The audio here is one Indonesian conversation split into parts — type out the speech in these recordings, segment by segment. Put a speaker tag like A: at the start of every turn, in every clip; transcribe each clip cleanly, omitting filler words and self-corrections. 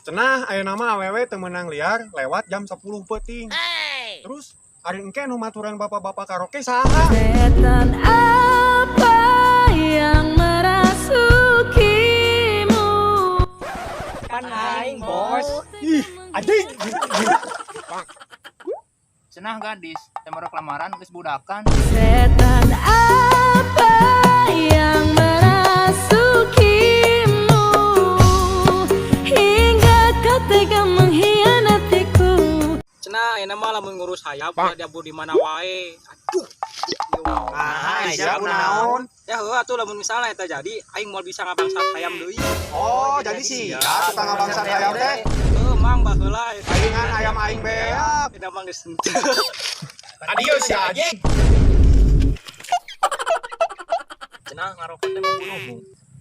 A: Cenah aya nama awewe temenang liar lewat jam 10 peuting. Terus ari engke nu maturan bapak-bapak karaoke saha?
B: Setan apa yang merasukimu?
C: Kan aing, Bos.
A: Ih, anjing.
C: Cenah gadis, temuruk lamaran geus budakan.
B: Setan apa yang merasukimu hingga kau tega mengkhianatiku?
D: Cenah enak mah lamun ngurus hayap diabur di mana wae. Aduh.
A: Siap naon?
D: Ya heuh atuh lamun misalnya eta jadi aing moal bisa ngabangsat hayam deui.
A: Oh, jadi siap tukang ngabangsat hayam teh.
D: Heuh mang baheula
A: Aingan ayam aing beak.
D: eta mah geus.
A: Adios ya anjing.
C: Cenah ngarokok teh membunuhmu.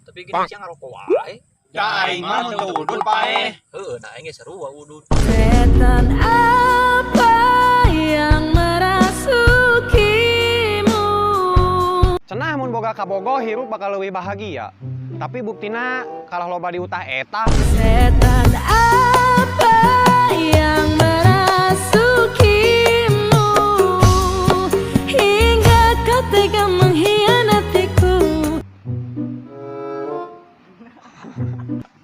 C: Tapi gini sih ngarokok wae.
A: Da aing mah mun teu udud pae.
C: Heuh, nah aing ge seru wa udud.
B: Setan apa yang merasukimu?
A: Cenah mun boga kabogo hirup bakal leuwih bahagia. Tapi buktina kalah loba di utah eta.
B: Setan apa yang merasukimu hingga kau tega mengkhianatiku?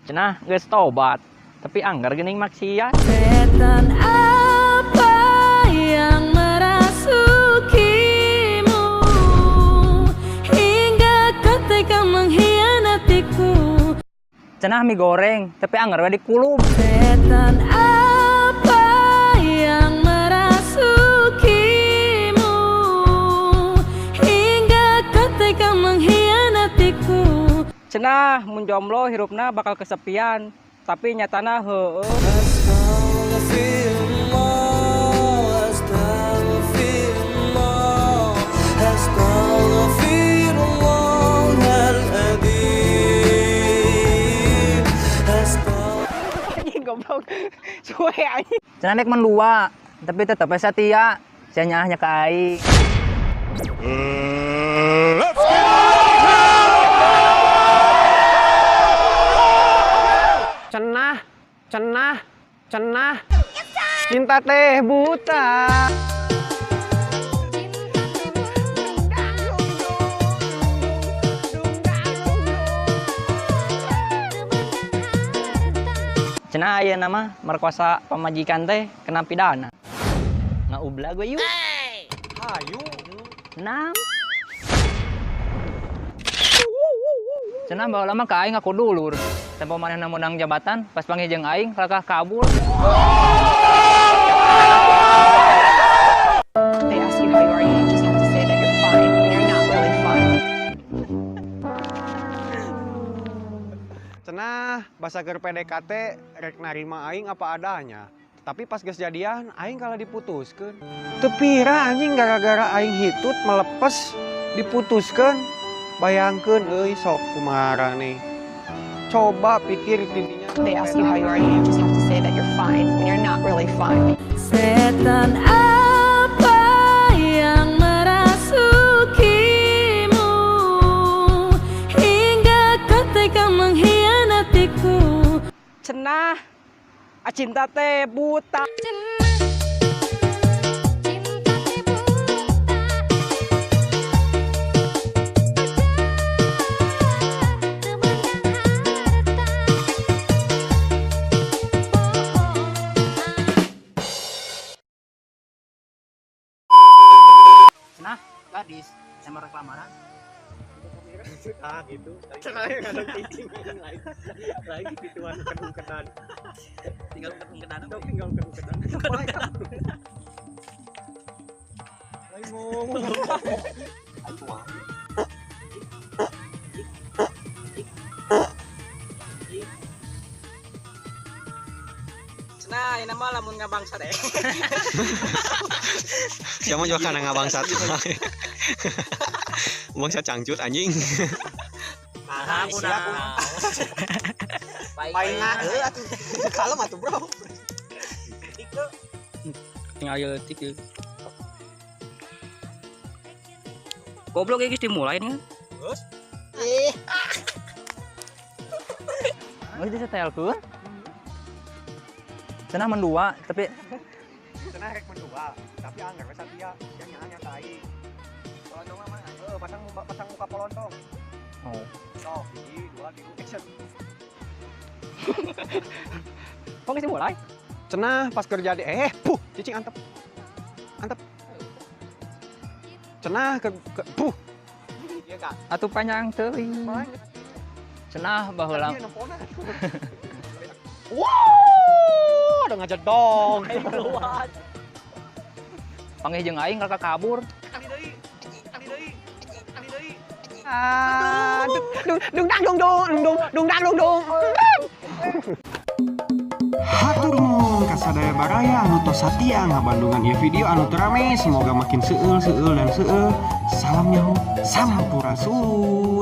C: Cenah geus tobat, tapi anggar geuning maksiat.
B: Setan apa yang merasukimu hingga kau tega mengkhianatiku?
C: Cenah mie goreng, tapi anggar we dikulum.
B: Setan apa yang merasukimu hingga kau tega mengkhianatiku?
C: Cenah mun jomblo hirupna bakal kesepian, tapi nyatana heueuh. Anjing goblok. Suwe anjing. Cenah nek mendua, tapi tetep setia. Sia nyahnya ka aing.
A: Cenah. Cinta teh buta.
C: Cenah aya nama merkosa pamajikan teh kena pidana. Ngaubla gue yuk.
A: Hayu.
C: Enam. Cenah baheula mah ka aing aku dulur. Tempo manehna menang jabatan, pas panggil jeung aing lakah kabur.
E: They ask you how you are, you just have to say that you're fine when you're not really fine.
A: Cenah basa keur PDKT rek narima aing apa adanya. Tapi pas geus jadian aing kalah diputuskeun. Teu pira anjing gara-gara aing hitut melepes diputuskeun. Bayangkeun euy sok kumaha nih. Coba pikir tidinya.
E: They ask you how you are, you just have to say that you're fine when you're not really fine.
B: Setan apa yang merasukimu hingga kau tega mengkhianatiku?
C: Cenah cinta teh buta. Cenah gadis, sama reklamaran.
A: Ah gitu. Cenah yang ada cicing lagi gituan kedung-kedan.
C: Tinggal kedan.
A: Tinggal kedung-kedan. Aing ngomong.
D: Cenah enak mah lamun ngabangsat
A: Siapa juga kana ngabangsat. Bangsat cangcut anjing.
D: Nah, udah.
C: Paingan
D: heuh atuh. Kalem atuh, Bro.
C: tinggal ayo letik ya. Goblok geus dimulai nih.
D: Terus?
C: Oh, itu setelkeun. Cenah mendua, tapi
A: Cenah rek mendua, tapi anggar we satia, yang nyaanya ka aing. Polontong mah pasang muka polontong.
C: oh.
A: Sok, 1, 2, 3, action.
C: Kok geus mulai?
A: Cenah pas kerja di puh, cicing antep. Antep. Cenah ke puh. Iya Kak.
C: Atuh panjang teuing. Cenah baheula.
A: Iya, nempona. Wow, udah ngajedong.
C: Panggih jeung aing kakak kabur.
A: Kali deui. Ah, dung dang dung dung. Hatur nuhun ka sadaya baraya anu tos satia ngabandungan ieu video anu teu rame, semoga makin seueul dan seueul. Salam nyaho, sampurasun.